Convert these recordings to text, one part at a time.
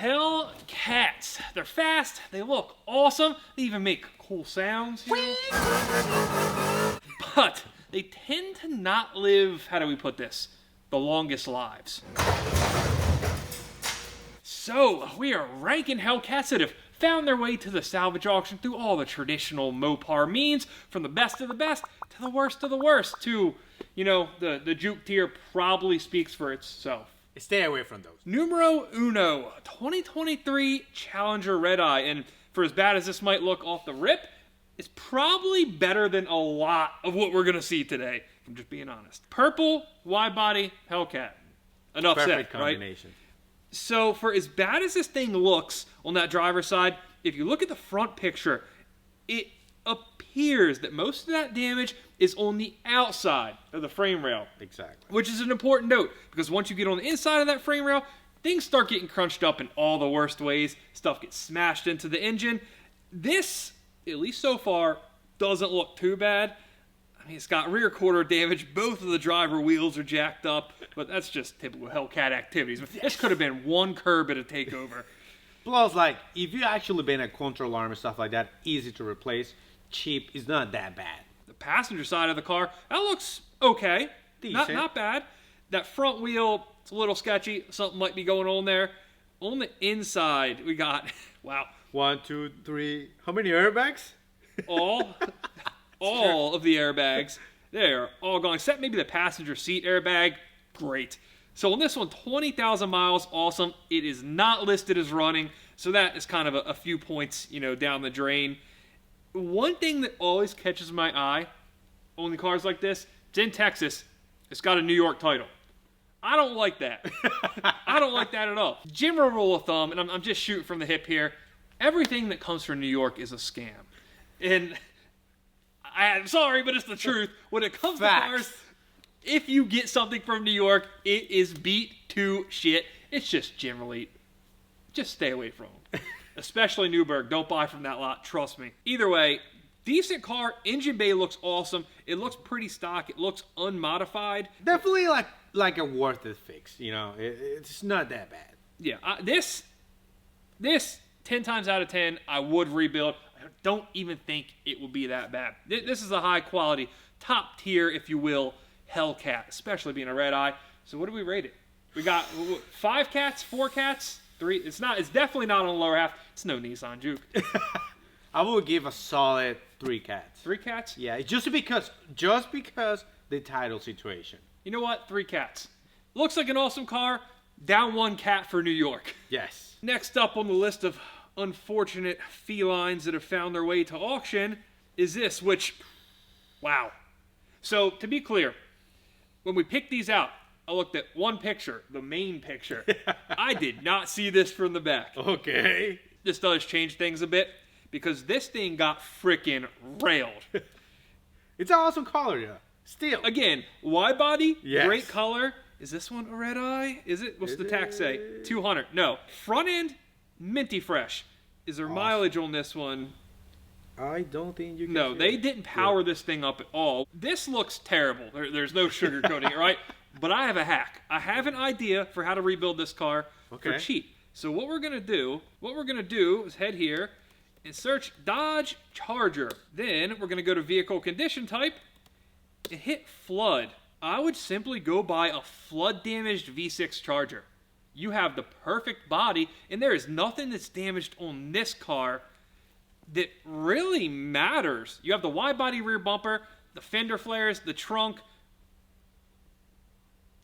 Hellcats. They're fast, they look awesome, they even make cool sounds. But they tend to not live, how do we put this, the longest lives. So, we are ranking Hellcats that have found their way to the salvage auction through all the traditional Mopar means, from the best of the best to the worst of the worst, to, you know, the juke tier probably speaks for itself. Stay away from those. Numero uno, 2023 Challenger Redeye, and for as bad as this might look off the rip, it's probably better than a lot of what we're going to see today, if I'm just being honest. Purple, wide body, Hellcat. Enough said, Perfect combination. Right? So for as bad as this thing looks on that driver's side, if you look at the front picture, it appears that most of that damage is on the outside of the frame rail. Exactly. Which is an important note, because once you get on the inside of that frame rail, things start getting crunched up in all the worst ways. Stuff gets smashed into the engine. This, at least so far, doesn't look too bad. I mean, it's got rear quarter damage. Both of the driver wheels are jacked up, but that's just typical Hellcat activities. This could have been one curb at a takeover. Plus, like, if you actually been a control arm and stuff like that, easy to replace, cheap, is not that bad. The passenger side of the car, that looks okay. Decent. Not bad. That front wheel, it's a little sketchy. Something might be going on there. On the inside, we got, wow. 1, 2, 3, how many airbags? All of the airbags, they're all gone, except maybe the passenger seat airbag. Great. So on this one, 20,000 miles, awesome. It is not listed as running, so that is kind of a few points, you know, down the drain. One thing that always catches my eye on the cars like this, it's in Texas. It's got a New York title. I don't like that. I don't like that at all. General rule of thumb, and I'm just shooting from the hip here, everything that comes from New York is a scam. And I'm sorry, but it's the truth. When it comes to cars, if you get something from New York, it is beat to shit. It's just generally, just stay away from them. Especially Newburgh. Don't buy from that lot. Trust me. Either way, decent car. Engine bay looks awesome. It looks pretty stock. It looks unmodified. Definitely like a worth it fix. You know, it's not that bad. Yeah, this 10 times out of 10, I would rebuild. I don't even think it will be that bad. This is a high quality, top tier, if you will, Hellcat, especially being a red eye. So what do we rate it? We got 5 cats, 4 cats, 3. It's definitely not on the lower half. It's no Nissan Juke. I would give a solid 3 cats. 3 cats? Yeah, just because the title situation. You know what? 3 cats. Looks like an awesome car. Down 1 cat for New York. Yes. Next up on the list of unfortunate felines that have found their way to auction is this, which, wow. So, to be clear, when we picked these out, I looked at one picture, the main picture. I did not see this from the back. Okay. This does change things a bit, because this thing got frickin' railed. It's an awesome color, yeah. Still. Again, wide body, yes. Great color. Is this one a red eye? Is it? What's the tax say? 200. No. Front end, minty fresh. Is there mileage on this one? I don't think you can. No, they didn't power this thing up at all. This looks terrible. There's no sugarcoating it, right? But I have a hack. I have an idea for how to rebuild this car for cheap. So what we're gonna do is head here and search Dodge Charger. Then we're gonna go to vehicle condition type and hit flood. I would simply go buy a flood damaged V6 Charger. You have the perfect body, and there is nothing that's damaged on this car that really matters. You have the wide body rear bumper, the fender flares, the trunk.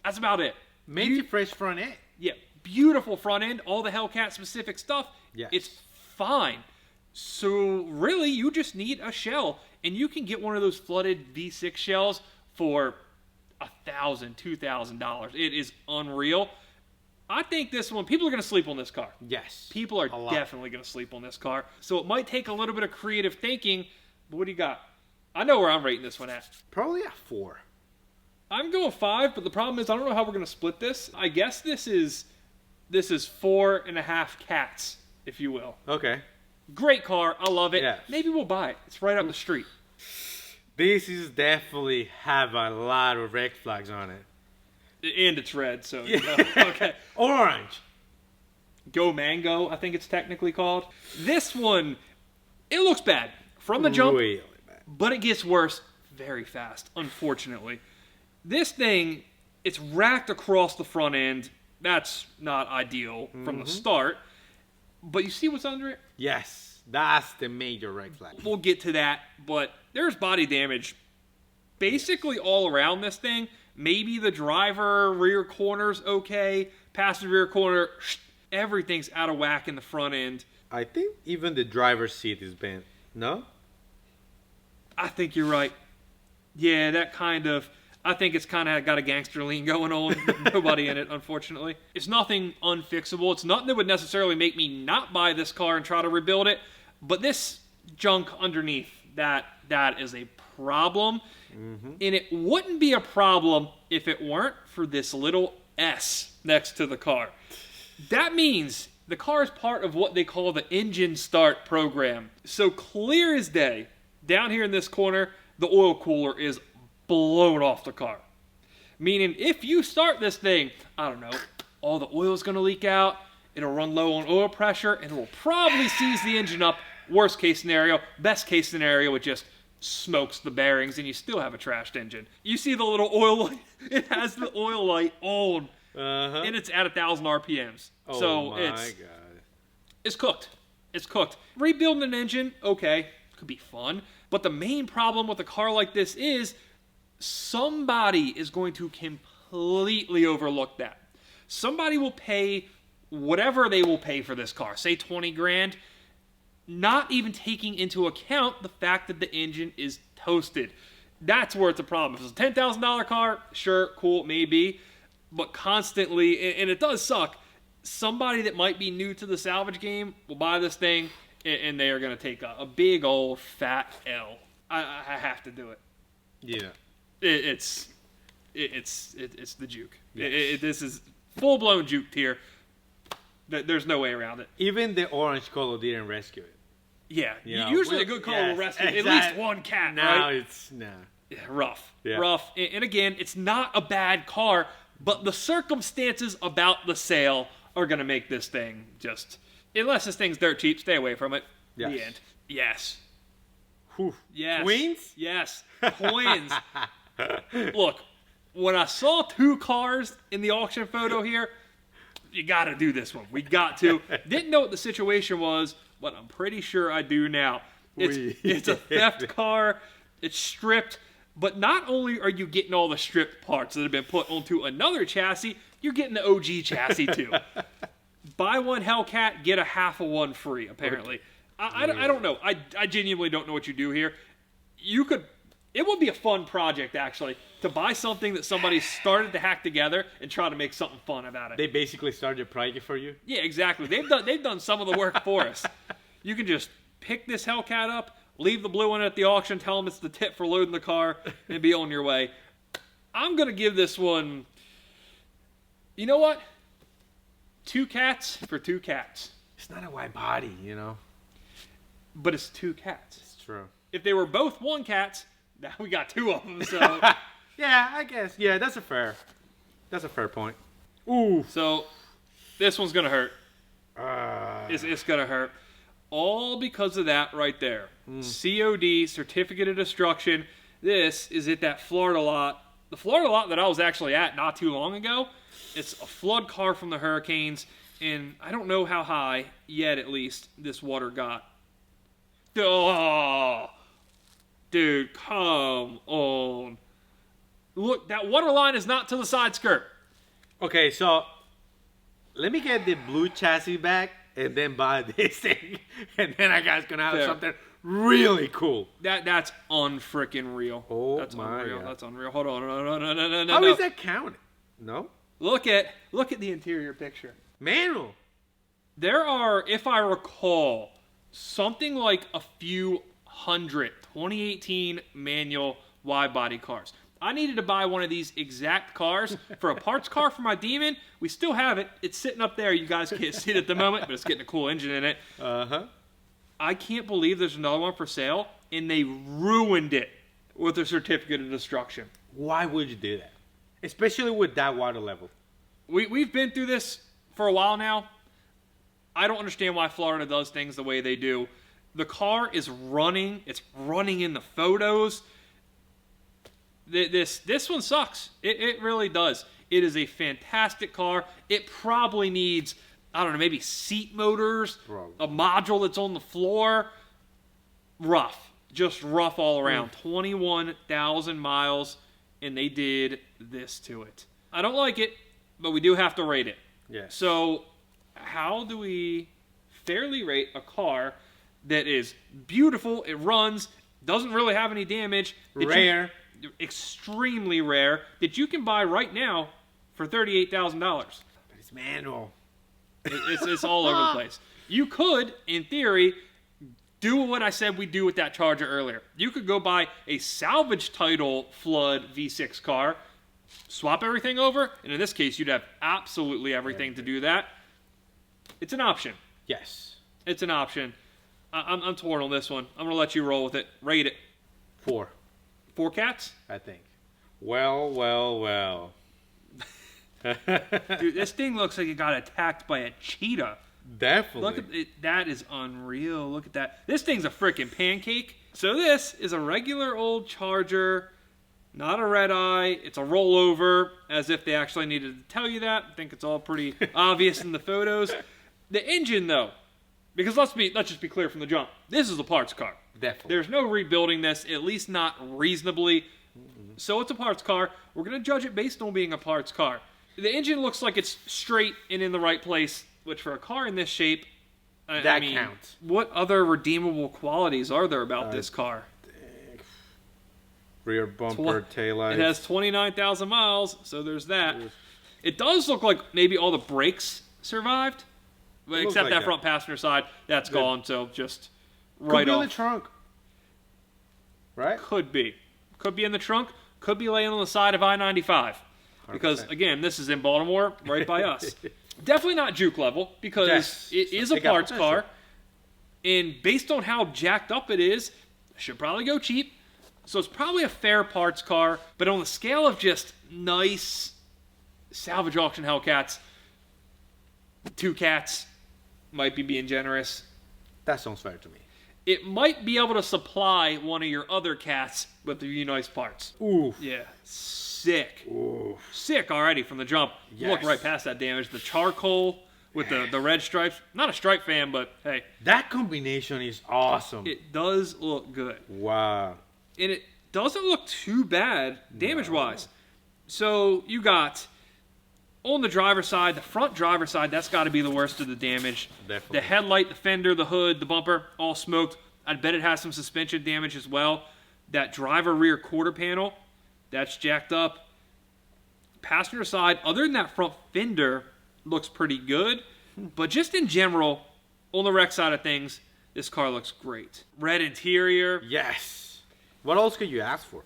That's about it. Minty fresh front end. Yeah, beautiful front end, all the Hellcat specific stuff. Yes. It's fine. So really, you just need a shell, and you can get one of those flooded V6 shells for $1,000, $2,000. It is unreal. I think this one, people are going to sleep on this car. Yes. People are definitely going to sleep on this car. So it might take a little bit of creative thinking, but what do you got? I know where I'm rating this one at. Probably a 4. I'm going 5, but the problem is I don't know how we're going to split this. I guess this is 4.5 cats, if you will. Okay. Great car. I love it. Yeah. Maybe we'll buy it. It's right up the street. This is definitely have a lot of red flags on it. And it's red, so, you know. Okay. Orange. Go Mango, I think it's technically called. This one, it looks bad from the jump, Really bad. but it gets worse very fast, unfortunately. This thing, it's racked across the front end. That's not ideal from the start. But you see what's under it? Yes, that's the major red flag. We'll get to that, but there's body damage basically all around this thing. Maybe the driver rear corner's okay, passenger rear corner, everything's out of whack in the front end. I think even the driver's seat is bent. No? I think you're right. Yeah, that kind of... I think it's kind of got a gangster lean going on. Nobody in it, unfortunately. It's nothing unfixable. It's nothing that would necessarily make me not buy this car and try to rebuild it. But this junk underneath, that is a problem. And it wouldn't be a problem if it weren't for this little S next to the car. That means the car is part of what they call the engine start program. So clear as day, down here in this corner, the oil cooler is blown off the car. Meaning, if you start this thing, I don't know, all the oil is going to leak out, it'll run low on oil pressure, and it will probably seize the engine up. Worst case scenario. Best case scenario, it just smokes the bearings, and you still have a trashed engine. You see the little oil light? It has the oil light on, and it's at 1,000 RPMs. Oh so my God. It's cooked. It's cooked. Rebuilding an engine, okay, could be fun. But the main problem with a car like this is somebody is going to completely overlook that. Somebody will pay whatever they will pay for this car, say 20 grand, not even taking into account the fact that the engine is toasted. That's where it's a problem. If it's a $10,000 car, sure, cool, maybe, but constantly, and it does suck, somebody that might be new to the salvage game will buy this thing, and they are going to take a big old fat L. I have to do it. Yeah. It's the juke. Yes. This is full-blown juke here. There's no way around it. Even the orange color didn't rescue it. Yeah. You know, Usually a good color will rescue at least one cat, now right? it's... Nah. Yeah, rough. Yeah. Rough. And again, it's not a bad car, but the circumstances about the sale are going to make this thing just... Unless this thing's dirt cheap, stay away from it. Yes. The end. Yes. Whew. Yes. Queens? Yes. Coins. Look, when I saw two cars in the auction photo here, you got to do this one. We got to. Didn't know what the situation was, but I'm pretty sure I do now. It's a theft car. It's stripped. But not only are you getting all the stripped parts that have been put onto another chassis, you're getting the OG chassis too. Buy one Hellcat, get a half of one free, apparently. Okay. I don't know. I genuinely don't know what you do here. It would be a fun project, actually, to buy something that somebody started to hack together and try to make something fun about it. They basically started a project for you? Yeah, exactly. They've done some of the work for us. You can just pick this Hellcat up, leave the blue one at the auction, tell them it's the tip for loading the car, and be on your way. I'm going to give this one... You know what? 2 cats for 2 cats. It's not a wide body, you know? But it's 2 cats. It's true. If they were both 1 cats, now we got 2 of them, so... Yeah, I guess. Yeah, that's a fair point. Ooh. So, this one's going to hurt. It's going to hurt. All because of that right there. COD, Certificate of Destruction. This is at that Florida lot. The Florida lot that I was actually at not too long ago. It's a flood car from the hurricanes, and I don't know how high, yet at least, this water got. Oh, dude, come on. Look, that water line is not to the side skirt. Okay, so let me get the blue chassis back and then buy this thing. And then I guys gonna have something really cool. That's unfreaking real. Oh, that's my unreal. God. That's unreal. Hold on. No. How is that counted? No? Look at the interior picture. Manual. There are, if I recall, something like a few hundred 2018 manual wide body cars. I needed to buy one of these exact cars for a parts car for my Demon. We still have it. It's sitting up there. You guys can't see it at the moment, but it's getting a cool engine in it. Uh-huh. I can't believe there's another one for sale, and they ruined it with a certificate of destruction. Why would you do that? Especially with that water level. We've been through this for a while now. I don't understand why Florida does things the way they do. The car is running. It's running in the photos. This one sucks. It really does. It is a fantastic car. It probably needs, I don't know, maybe seat motors, a module that's on the floor. Rough. Just rough all around. 21,000 miles, and they did this to it. I don't like it, but we do have to rate it. Yes. So how do we fairly rate a car that is beautiful, it runs, doesn't really have any damage. Rare. Extremely rare, that you can buy right now for $38,000. But it's manual. It's all over the place. You could, in theory, do what I said we do with that Charger earlier. You could go buy a salvage title flood V6 car, swap everything over, and in this case, you'd have absolutely everything to do that. It's an option. Yes. It's an option. I'm torn on this one. I'm going to let you roll with it. Rate it. 4. 4 cats? I think. Well. Dude, this thing looks like it got attacked by a cheetah. Definitely. Look at it. That is unreal. Look at that. This thing's a freaking pancake. So this is a regular old Charger, not a Redeye. It's a rollover, as if they actually needed to tell you that. I think it's all pretty obvious in the photos. The engine, though, because let's just be clear from the jump. This is a parts car. Definitely. There's no rebuilding this, at least not reasonably. So it's a parts car. We're going to judge it based on being a parts car. The engine looks like it's straight and in the right place, which for a car in this shape, I mean, counts. What other redeemable qualities are there about this car? Rear bumper, taillight. It has 29,000 miles, so there's that. It does look like maybe all the brakes survived, but except like that that front passenger side, that's gone, so just right Could be off. in the trunk. Right? Could be. Could be in the trunk. Could be laying on the side of I-95. Because, again, this is in Baltimore, right by us. Definitely not juke level, because it is a parts car. And based on how jacked up it is, should probably go cheap. So it's probably a fair parts car. But on the scale of just nice salvage auction Hellcats, 2 cats might be being generous. That sounds fair to me. It might be able to supply one of your other cats with the nice parts. Oof. Yeah. Sick. Oof. Sick already from the jump. Yes. Look right past that damage. The charcoal with the red stripes. Not a stripe fan, but hey. That combination is awesome. It does look good. Wow. And it doesn't look too bad damage-wise. So you got, on the driver's side, the front driver's side, that's got to be the worst of the damage. Definitely. The headlight, the fender, the hood, the bumper, all smoked. I bet it has some suspension damage as well. That driver rear quarter panel, that's jacked up. Passenger side, other than that front fender, looks pretty good. But just in general, on the wreck side of things, this car looks great. Red interior. Yes. What else could you ask for?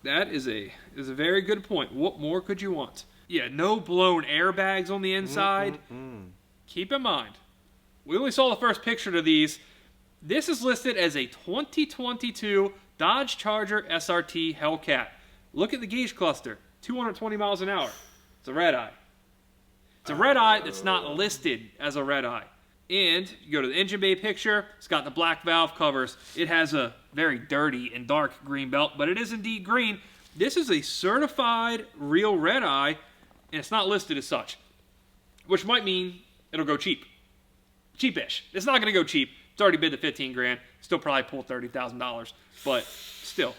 That is a very good point. What more could you want? Yeah, no blown airbags on the inside. Keep in mind, we only saw the first picture of these. This is listed as a 2022 Dodge Charger SRT Hellcat. Look at the gauge cluster, 220 miles an hour. It's a Redeye. It's a Redeye that's not listed as a Redeye. And you go to the engine bay picture, it's got the black valve covers. It has a very dirty and dark green belt, but it is indeed green. This is a certified real Redeye, and it's not listed as such, which might mean it'll go cheap. Cheapish. It's not going to go cheap. It's already bid the 15 grand. Still probably pull $30,000, but still.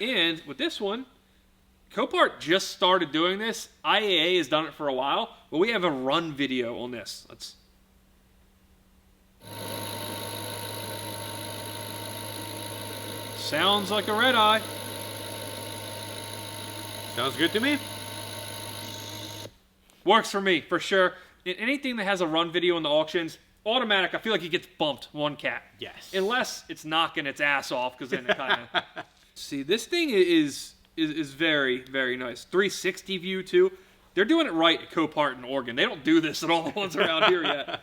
And with this one, Copart just started doing this. IAA has done it for a while, but we have a run video on this. Let's. Sounds like a Redeye. Sounds good to me. Works for me, for sure. In anything that has a run video in the auctions, automatic, I feel like it gets bumped 1 cat. Yes. Unless it's knocking its ass off, because then it kind of... See, this thing is very, very nice. 360 view, too. They're doing it right at Copart in Oregon. They don't do this at all the ones around here yet.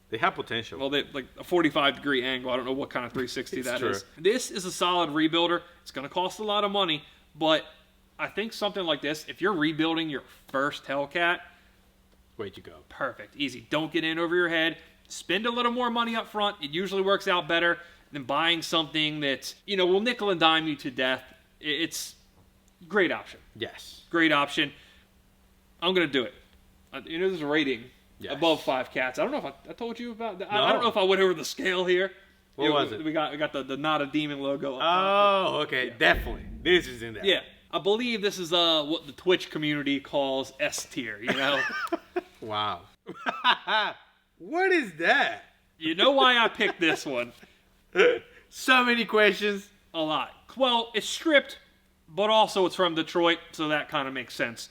They have potential. Well, they like a 45-degree angle. I don't know what kind of 360 that is. This is a solid rebuilder. It's going to cost a lot of money, but I think something like this, if you're rebuilding your first Hellcat, way to go. perfect, easy. Don't get in over your head. spend a little more money up front. It usually works out better than buying something that, will nickel and dime you to death. It's a great option. Yes. Great option. I'm going to do it. There's a rating above 5 cats. I don't know if I told you about that. No. I don't know if I went over the scale here. What was it? We got the Not a Demon logo up top. Oh, okay. Yeah. Definitely. This is in there. Yeah. I believe this is what the Twitch community calls S tier, Wow. What is that? You know why I picked this one? So many questions. A lot. Well, it's stripped, but also it's from Detroit, so that kind of makes sense.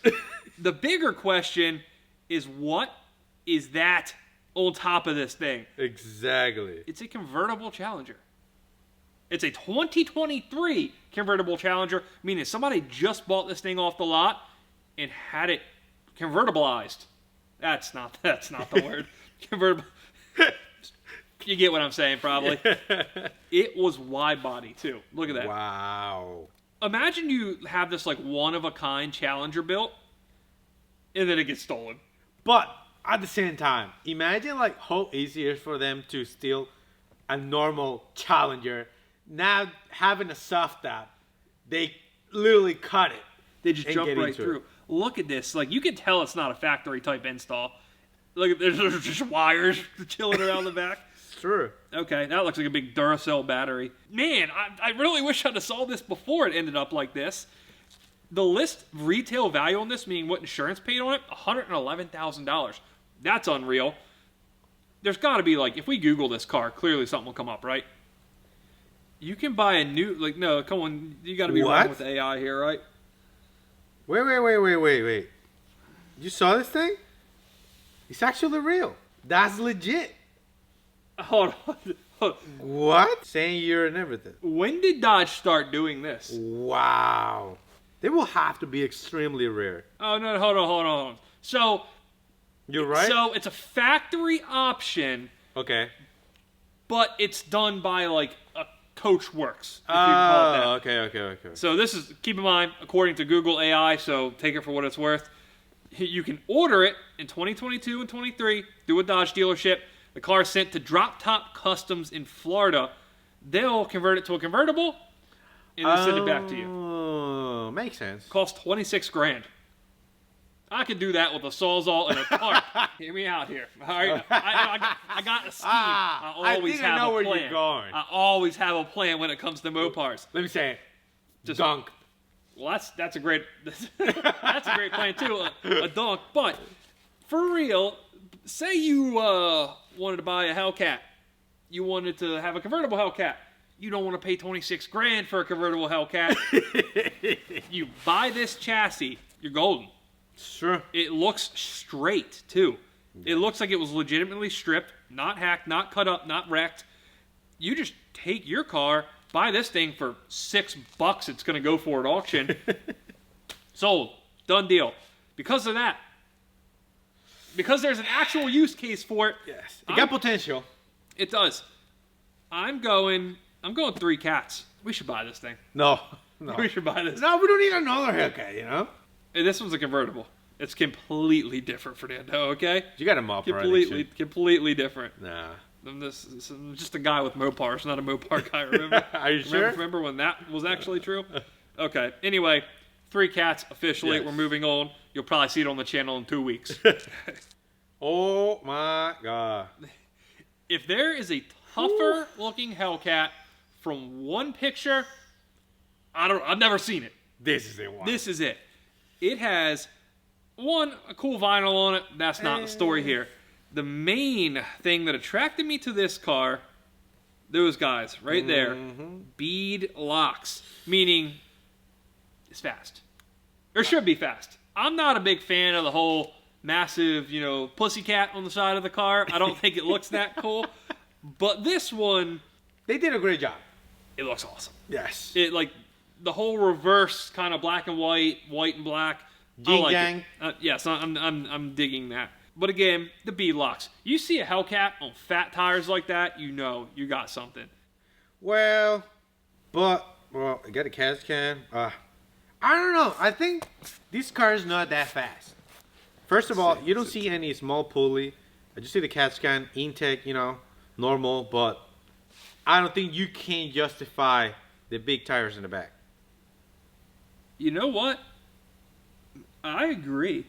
The bigger question is, what is that on top of this thing? Exactly. It's a convertible Challenger. It's a 2023 convertible Challenger, meaning somebody just bought this thing off the lot and had it convertibilized. That's not the word. Convertible. You get what I'm saying, probably. It was wide body too. Look at that. Wow. Imagine you have this like one-of-a-kind Challenger built, and then it gets stolen. But at the same time, imagine like how easy it is for them to steal a normal Challenger. Now having a soft top, they literally cut it. They just jump right through. Look at this. Like, you can tell it's not a factory type install. Look at there's just wires chilling around the back. True. Okay, that looks like a big Duracell battery. Man, I really wish I'd have saw this before it ended up like this. The list retail value on this, meaning what insurance paid on it, $111,000. That's unreal. There's got to be, like, if we Google this car, clearly something will come up, right? You can buy a new, like, no, come on, you got to be wrong with AI here, right? Wait. You saw this thing? It's actually real. That's legit. Hold on. What? Saying year and everything. When did Dodge start doing this? Wow. They will have to be extremely rare. Oh, no, hold on. So, you're right? So, it's a factory option. Okay. But it's done by, like, a Coach Works. If you can call it that. Okay. So, this is, keep in mind, according to Google AI, so take it for what it's worth. You can order it in 2022 and 23 through a Dodge dealership. The car is sent to Drop Top Customs in Florida. They'll convert it to a convertible and then send it back to you. Oh, makes sense. Costs $26,000. I could do that with a Sawzall and a tarp. Hear me out here. All right, I got a scheme. I always have a plan. I know where you're going. I always have a plan when it comes to Mopars. Let me say it. Just dunk. Well, that's a great plan too. A dunk, but for real, say you wanted to buy a Hellcat. You wanted to have a convertible Hellcat. You don't want to pay $26,000 for a convertible Hellcat. You buy this chassis, you're golden. Sure. It looks straight too. It looks like it was legitimately stripped, not hacked, not cut up, not wrecked. You just take your car, buy this thing for $6. It's going to go for at auction. Sold. Done deal. Because of that. Because there's an actual use case for it. Yes. It got potential. It does. I'm going 3 cats. We should buy this thing. No. We should buy this. No, we don't need another Hellcat, you know? And this one's a convertible. It's completely different, Fernando, okay? You got a Mopar. Completely different. Nah. I'm just a guy with Mopars, not a Mopar guy, remember? Are you sure? Remember when that was actually true? Okay. Anyway, 3 cats officially. Yes. We're moving on. You'll probably see it on the channel in 2 weeks. Oh my God. If there is a tougher looking Hellcat from one picture, I've never seen it. This is it. This is it. It has a cool vinyl on it. That's not the story here. The main thing that attracted me to this car, those guys right there, bead locks, meaning it's fast. Or should be fast. I'm not a big fan of the whole massive, pussycat on the side of the car. I don't think it looks that cool. But this one, they did a great job. It looks awesome. Yes. It the whole reverse kind of black and white and black. Yin yang. Yes, I'm digging that. But again, the bead locks. You see a Hellcat on fat tires like that, you know you got something. Well, I got a CAS can. I don't know. I think this car is not that fast. First of all, you don't see any small pulley. I just see the CAT scan, intake, normal, but I don't think you can justify the big tires in the back. You know what? I agree.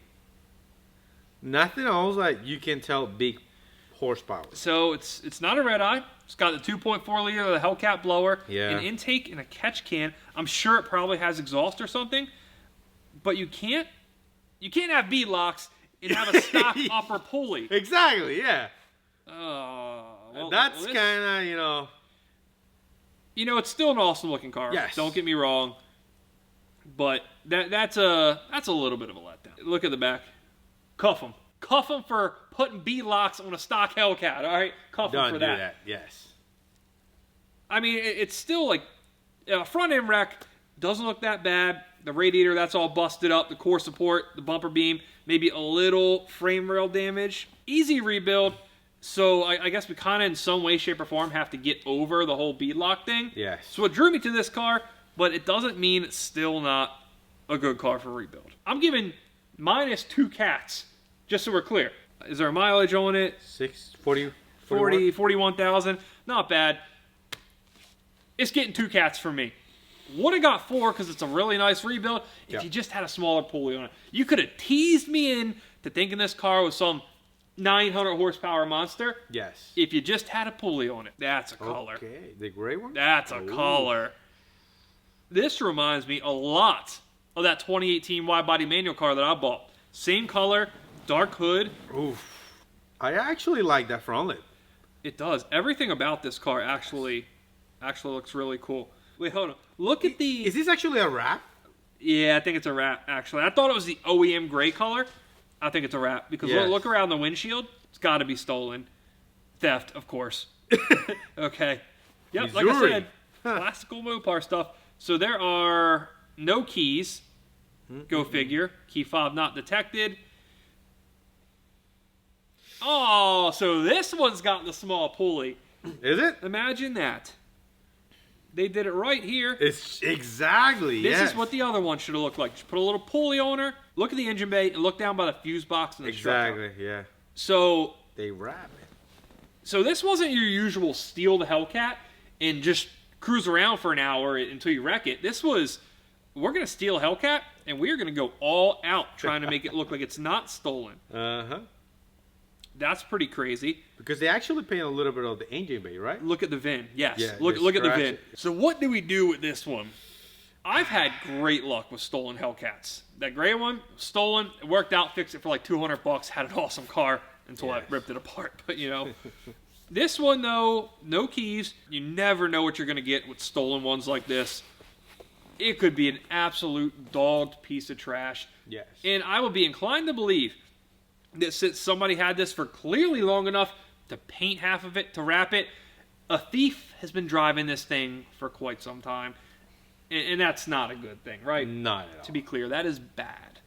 Nothing else like you can tell big horsepower. So it's not a Redeye. It's got the 2.4 liter of the Hellcat blower, an intake and a catch can. I'm sure it probably has exhaust or something, but you can't have bead-locks and have a stock upper pulley. Exactly, yeah. That's kind of, it's still an awesome looking car. Yes. Don't get me wrong, but that's a little bit of a letdown. Look at the back. Cuff them for putting bead-locks on a stock Hellcat. All right, cuff them for that. Don't do that. Yes. I mean, it's still like a front end wreck. Doesn't look that bad. The radiator, that's all busted up. The core support, the bumper beam, maybe a little frame rail damage. Easy rebuild. So I guess we kind of, in some way, shape, or form, have to get over the whole beadlock thing. Yes. So it drew me to this car, but it doesn't mean it's still not a good car for rebuild. I'm giving minus 2 cats, just so we're clear. Is there a mileage on it? 41,000. Not bad. It's getting 2 cats for me. Would have got 4 because it's a really nice rebuild if you just had a smaller pulley on it. You could have teased me in to thinking this car was some 900 horsepower monster. Yes. If you just had a pulley on it. That's a color. Okay. The gray one? That's a color. This reminds me a lot of that 2018 wide-body manual car that I bought. Same color, dark hood. Oof. I actually like that front lip. It does. Everything about this car actually looks really cool. Wait, hold on. Look at the... Is this actually a wrap? Yeah, I think it's a wrap, actually. I thought it was the OEM gray color. I think it's a wrap. Because look around the windshield. It's got to be stolen. Theft, of course. Okay. Yep, Missouri. like I said, classical Mopar stuff. So there are no keys. Go figure. Key fob not detected. Oh, so this one's got the small pulley. Is it? Imagine that. They did it right here. It's exactly. This is what the other one should have looked like. Just put a little pulley on her. Look at the engine bay and look down by the fuse box and the strut. Exactly. Yeah. So they wrap it. So this wasn't your usual steal the Hellcat and just cruise around for an hour until you wreck it. This was, we're gonna steal a Hellcat and we're gonna go all out trying to make it look like it's not stolen. That's pretty crazy. Because they actually paint a little bit of the engine bay, right? Look at the VIN. Yes. Yeah, look at the VIN. it. So what do we do with this one? I've had great luck with stolen Hellcats. That gray one, stolen, it worked out, fixed it for like $200, had an awesome car until I ripped it apart. But this one though, no keys. You never know what you're going to get with stolen ones like this. It could be an absolute dogged piece of trash. Yes. And I would be inclined to believe that since somebody had this for clearly long enough to paint half of it, to wrap it, a thief has been driving this thing for quite some time. And that's not a good thing, right? Not at all. To be clear, that is bad.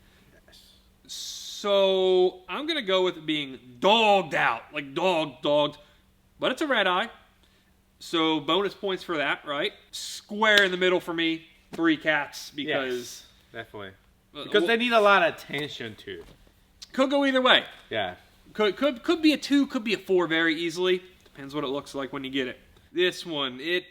Yes. So I'm going to go with it being dogged out. Like dogged. But it's a Redeye. So bonus points for that, right? Square in the middle for me. 3 cats because... Yes, definitely. Because they need a lot of attention too. Could go either way. Yeah. Could be a 2, could be a 4 very easily. Depends what it looks like when you get it. This one, it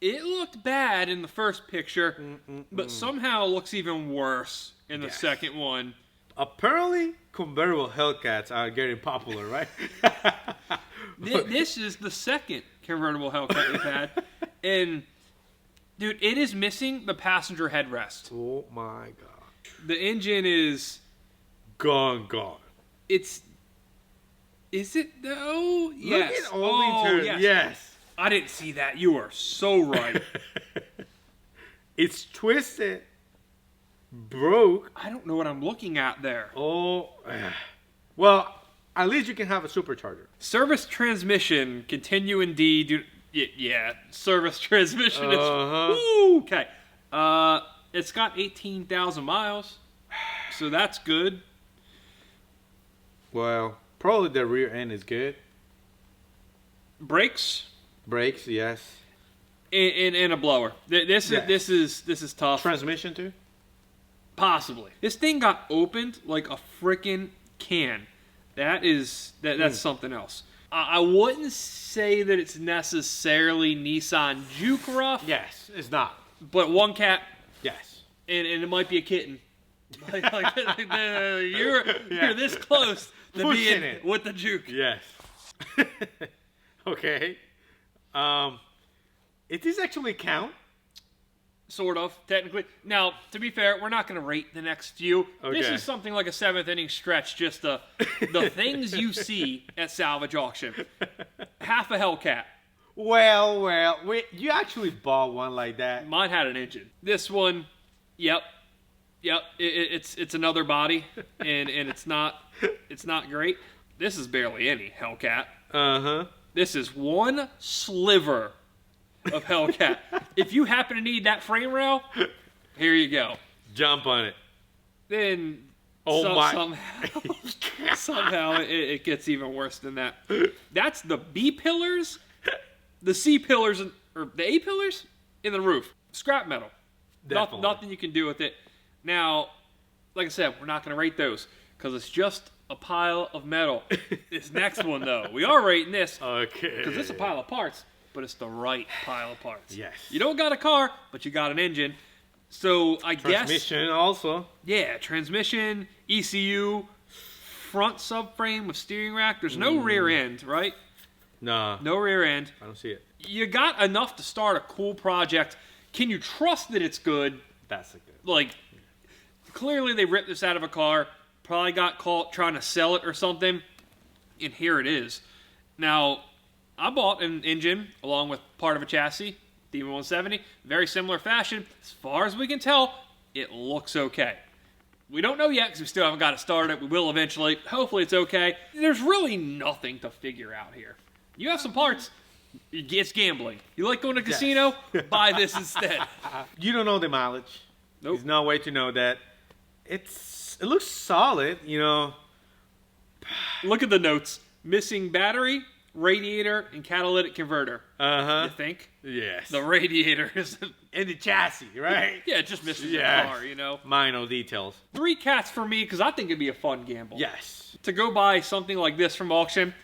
looked bad in the first picture, but somehow looks even worse in the second one. Apparently, convertible Hellcats are getting popular, right? This is the second convertible Hellcat we've had. And, dude, it is missing the passenger headrest. Oh, my God. The engine is... Gone. Is it though? Yes. Look at all the turns. Yes. I didn't see that. You are so right. It's twisted. Broke. I don't know what I'm looking at there. Oh. Well, at least you can have a supercharger. Service transmission. Continue indeed. Dude, yeah. Service transmission is... Woo, okay. It's got 18,000 miles. So that's good. Well, probably the rear end is good. Brakes, yes. and a blower. This is tough. Transmission too? Possibly. This thing got opened like a freaking can. That's something else. I wouldn't say that it's necessarily Nissan Juke rough. Yes, it's not. But one cat. Yes. And it might be a kitten. You're this close to Pushing being it. with the Juke. Yes. Okay. It does actually count. Sort of, technically. Now, to be fair, we're not going to rate the next few. Okay. This is something like a 7th inning stretch, just the things you see at salvage auction. Half a Hellcat. Well, you actually bought one like that. Mine had an engine. This one, yep. It's another body, and it's not great. This is barely any Hellcat. This is one sliver of Hellcat. If you happen to need that frame rail, here you go. Jump on it. Then somehow it gets even worse than that. That's the B pillars, the C pillars, or the A pillars in the roof. Scrap metal. Nothing you can do with it. Now, like I said, we're not going to rate those because it's just a pile of metal. This next one, though, we are rating this. Okay. Because it's a pile of parts, but it's the right pile of parts. Yes. You don't got a car, but you got an engine. So I guess. Transmission also. Yeah, transmission, ECU, front subframe with steering rack. There's no rear end, right? No. No rear end. I don't see it. You got enough to start a cool project. Can you trust that it's good? That's a good. Like, clearly they ripped this out of a car. Probably got caught trying to sell it or something. And here it is. Now, I bought an engine along with part of a chassis, Demon 170. Very similar fashion. As far as we can tell, it looks okay. We don't know yet because we still haven't got it started. We will eventually. Hopefully it's okay. There's really nothing to figure out here. You have some parts. It's gambling. You like going to a casino? Buy this instead. You don't know the mileage. Nope. There's no way to know that. It looks solid, you know. Look at the notes. Missing battery, radiator, and catalytic converter. You think? Yes. The radiator is... In the chassis, right? Yeah, it just misses the car, you know? Minor details. 3 cats for me because I think it'd be a fun gamble. Yes. To go buy something like this from auction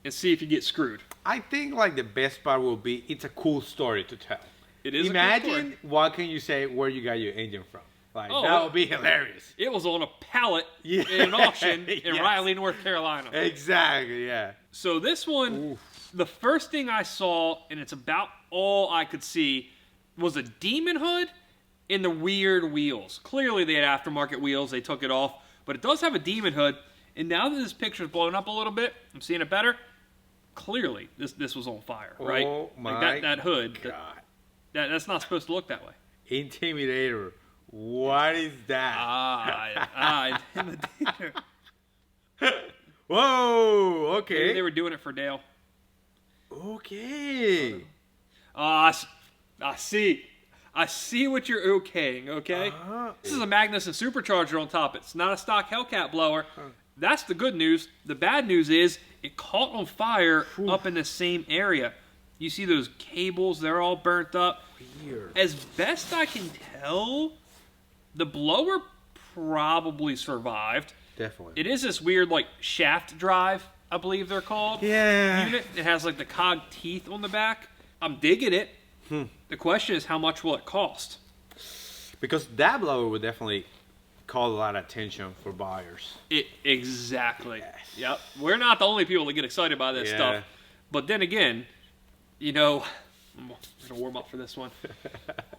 and see if you get screwed. I think like the best part will be it's a cool story to tell. It is. Imagine what can you say where you got your engine from. Like that would be hilarious. It was on a pallet in an auction in Raleigh, North Carolina. Exactly, yeah. So this one, the first thing I saw, and it's about all I could see, was a Demon hood and the weird wheels. Clearly they had aftermarket wheels. They took it off. But it does have a Demon hood. And now that this picture's blown up a little bit, I'm seeing it better. Clearly, this was on fire, right? Oh my like that hood. God. That's not supposed to look that way. Intimidator. What is that? Intimidator. Whoa, okay. Maybe they were doing it for Dale. Okay. I see. I see what you're okaying, okay? This is a Magnuson supercharger on top. It's not a stock Hellcat blower. That's the good news. The bad news is it caught on fire up in the same area. You see those cables, they're all burnt up. Weird. As best I can tell, the blower probably survived. Definitely. It is this weird, like, shaft drive, I believe they're called. Yeah. Unit. It has, like, the cog teeth on the back. I'm digging it. The question is, how much will it cost? Because that blower would definitely call a lot of attention for buyers. Exactly. Yes. Yep. We're not the only people that get excited by this stuff. But then again, you know, I'm going to warm up for this one.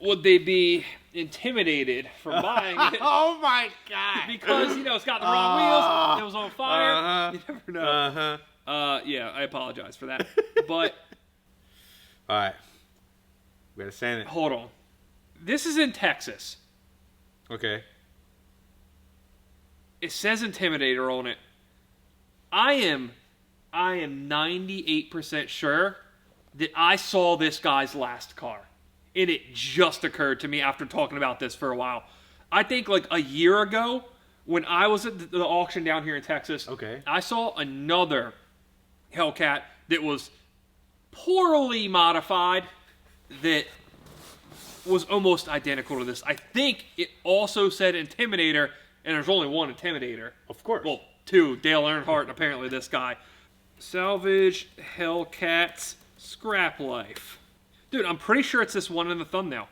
Would they be intimidated from buying it? Oh my God. Because, you know, it's got the wrong wheels. It was on fire. You never know. Yeah, I apologize for that. But. All right. We gotta send it. Hold on. This is in Texas. Okay. It says Intimidator on it. I am 98% sure that I saw this guy's last car. And it just occurred to me after talking about this for a while. I think like a year ago, when I was at the auction down here in Texas, I saw another Hellcat that was poorly modified that was almost identical to this. I think it also said Intimidator, and there's only one Intimidator. Of course. Well, 2. Dale Earnhardt, apparently this guy. Salvage, Hellcats, ScrapLife. Dude, I'm pretty sure it's this one in the thumbnail.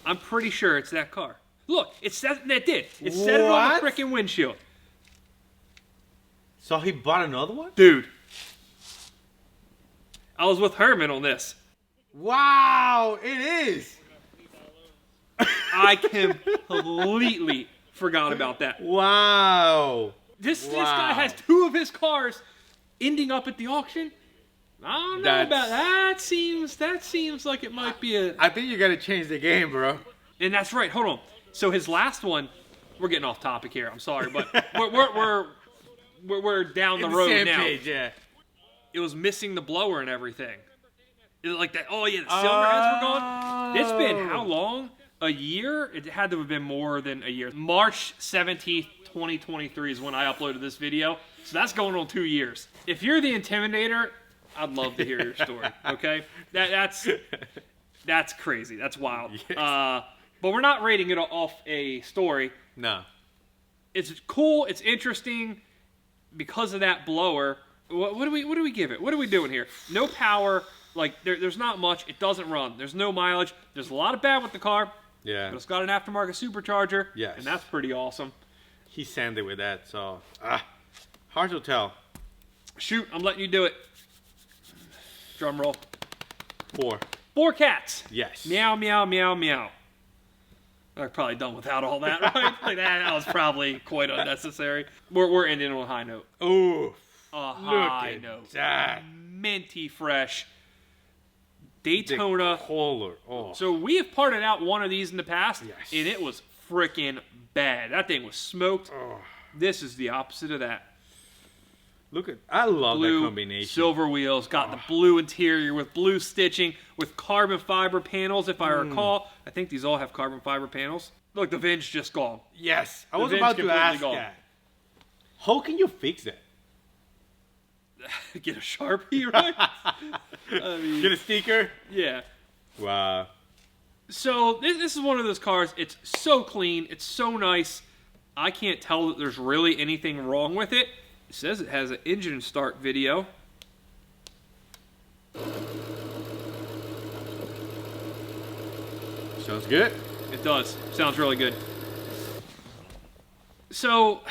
I'm pretty sure it's that car. Look, it said that did. It said it on the freaking windshield. So he bought another one? Dude. I was with Herman on this. Wow, it is. I completely forgot about that. Wow. This guy has 2 of his cars ending up at the auction. I don't know about that. That seems like it might be a. I think you gotta change the game, bro. And that's right. Hold on. So his last one, we're getting off topic here. I'm sorry, but we're down the road same now. Page, yeah. It was missing the blower and everything. It was like that. Oh yeah, the cylinder heads were gone. It's been how long? A year? It had to have been more than a year. March 17th, 2023 is when I uploaded this video. So that's going on 2 years. If you're the Intimidator, I'd love to hear your story. Okay, that's crazy. That's wild. Yes. But we're not rating it off a story. No. It's cool. It's interesting because of that blower. What do we give it? What are we doing here? No power. Like there's not much. It doesn't run. There's no mileage. There's a lot of bad with the car. Yeah. But it's got an aftermarket supercharger. Yes. And that's pretty awesome. He sanded with that, so hard to tell. Shoot, I'm letting you do it. Drum roll. 4. 4 cats. Yes. Meow, meow, meow, meow. I'm probably done without all that, right? Like that was probably quite unnecessary. We're ending on a high note. Oh, a high note. That. Minty fresh. Daytona. The color. Oh. So we have parted out one of these in the past, yes. and it was freaking bad. That thing was smoked. Oh. This is the opposite of that. Look at, I love Blue, that combination. Silver wheels, got the blue interior with blue stitching, with carbon fiber panels, if I recall. I think these all have carbon fiber panels. Look, the VIN's just gone. Yes, I The was VIN's about to completely ask gone. that. How can you fix that? Get a Sharpie, right? I mean, Get a sticker? yeah. Wow. So this is one of those cars. It's so clean. It's so nice. I can't tell that there's really anything wrong with it. It says it has an engine start video. Sounds good. It does. Sounds really good. So,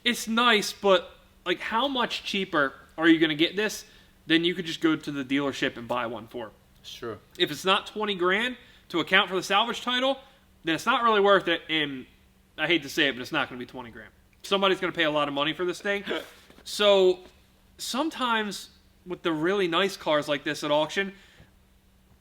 it's nice, but like, how much cheaper are you going to get this than you could just go to the dealership and buy one for? Sure. If it's not 20 grand to account for the salvage title, then it's not really worth it. And I hate to say it, but it's not going to be 20 grand. Somebody's going to pay a lot of money for this thing. So sometimes with the really nice cars like this at auction,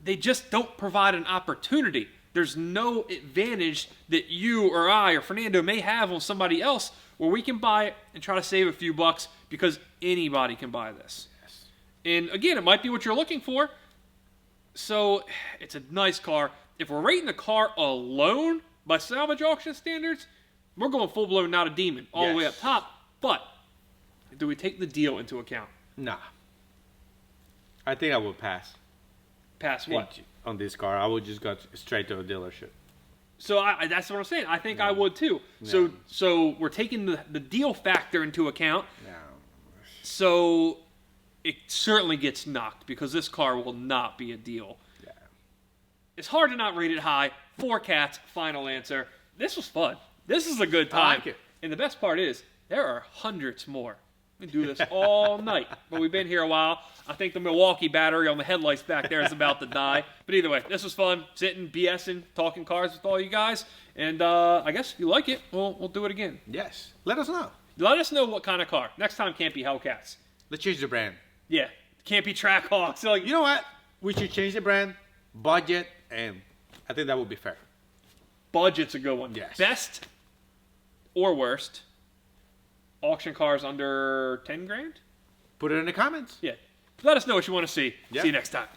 they just don't provide an opportunity. There's no advantage that you or I or Fernando may have on somebody else where we can buy it and try to save a few bucks because anybody can buy this. Yes. And again, it might be what you're looking for. So it's a nice car. If we're rating the car alone by salvage auction standards, we're going full-blown not a demon all the way up top. But do we take the deal into account? Nah. I think I would pass. Pass what? On this car, I would just go straight to a dealership. So that's what I'm saying. I think I would too. No. So we're taking the deal factor into account. No. So it certainly gets knocked because this car will not be a deal. Yeah. It's hard to not rate it high. 4 cats, final answer. This was fun. This is a good time. I like it. And the best part is, there are hundreds more. We can do this all night. But we've been here a while. I think the Milwaukee battery on the headlights back there is about to die. But either way, this was fun. Sitting, BSing, talking cars with all you guys. And I guess if you like it, we'll do it again. Yes. Let us know. Let us know what kind of car. Next time can't be Hellcats. Let's change the brand. Yeah. Can't be Trackhawks. So, like, You know what? We should change the brand, budget, and I think that would be fair. budget's a good one. Yes. Best or worst auction cars under 10 grand? Put it in the comments. Yeah. Let us know what you want to see. Yeah. See you next time.